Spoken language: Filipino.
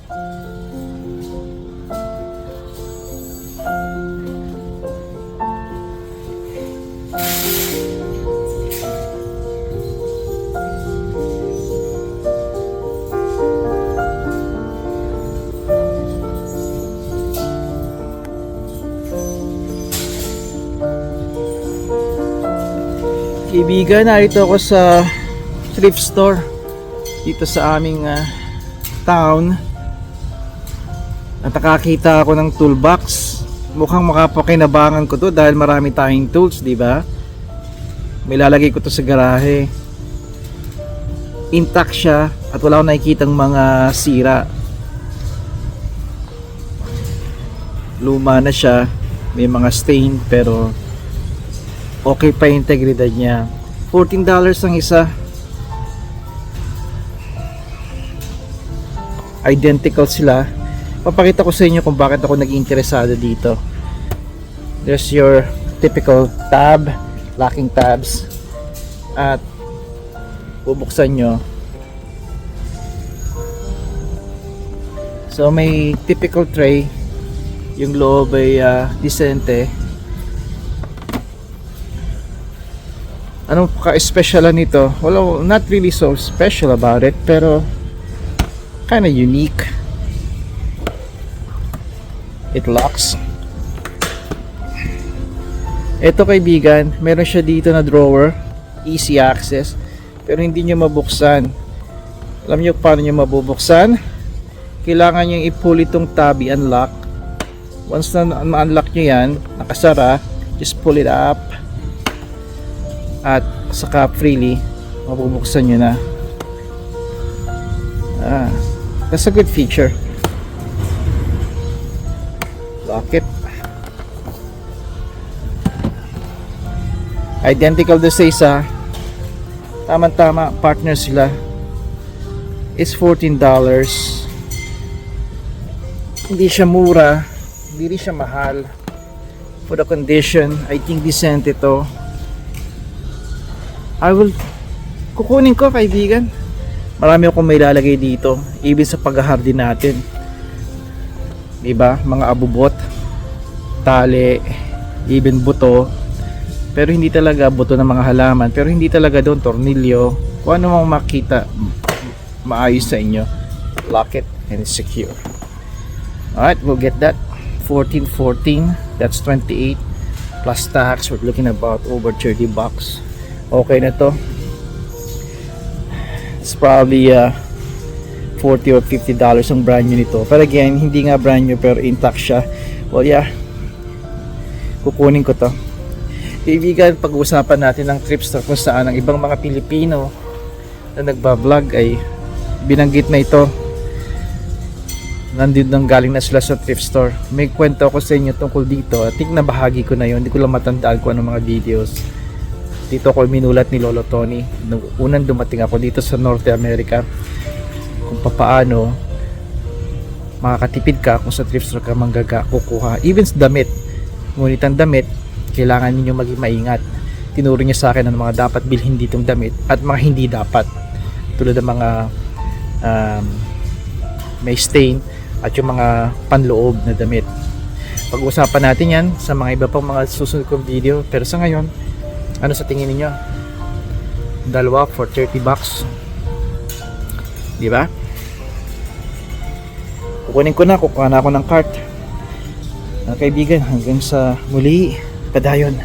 Kaibigan, narito ako sa thrift store dito sa aming town at nakakita ako ng toolbox. Mukhang makapakinabangan ko to dahil marami tayong tools, di ba? May lalagay ko to sa garahe. Intact siya at wala akong nakikitang mga sira. Luma na siya, may mga stain pero okay pa yung integridad niya. $14 ang isa. Identical sila. Papakita ko sa inyo kung bakit ako nag-interesado dito. There's your typical tab, locking tabs. At bubuksan nyo. So may typical tray. Yung loob ay decente. Anong ka-special nito? Well, not really so special about it, pero kinda unique. It locks. Ito kaibigan, meron siya dito na drawer, easy access, pero hindi nyo mabuksan. Alam nyo paano nyo mabubuksan? Kailangan nyo i-pull itong tab, i-unlock. Once na ma-unlock nyo yan, nakasara, just pull it up. At saka freely mabubuksan nyo na. That's a good feature. Lock it. Identical to sa isa. Tama-tama, partner sila. It's $14. Hindi siya mura, hindi rin siya mahal. For the condition, I think decent ito. Kukunin ko kaibigan. Marami akong may lalagay dito, even sa paghahardin natin, diba? Mga abubot, tali, even buto, pero hindi talaga buto ng mga halaman, pero hindi talaga doon tornilyo. Kung ano mang makita maayos sa inyo, lock it and secure. Alright, we'll get that. 14, that's 28 plus tax. We're looking about over 30 bucks. Okay na to. It's probably $40 or $50 ang brand new nito. Pero again, hindi nga brand new pero intact siya. Well yeah, kukunin ko to. Kaibigan, pag-uusapan natin ng thrift store kung saan ang ibang mga Pilipino na nagbablog ay binanggit na ito. Nandito nang galing na sila sa thrift store. May kwento ako sa inyo tungkol dito. I think nabahagi ko na yun. Hindi ko lang matandaan kung anong mga videos. Dito ako minulat ni Lolo Tony nung unang dumating ako dito sa North America, kung paano makakatipid ka kung sa thrift store ka kukuha even sa damit. Ngunit ang damit, kailangan ninyo maging maingat. Tinuro niya sa akin ang mga dapat bilhin ditong damit at mga hindi dapat, tulad ng mga may stain at yung mga panloob na damit. Pag-usapan natin yan sa mga iba pang mga susunod kong video, pero sa ngayon, ano sa tingin niyo? Dalawa for 30 bucks. Di ba? Kukunin ko na, kukuha na ako ng cart. Kaibigan, hanggang sa muli, padayon.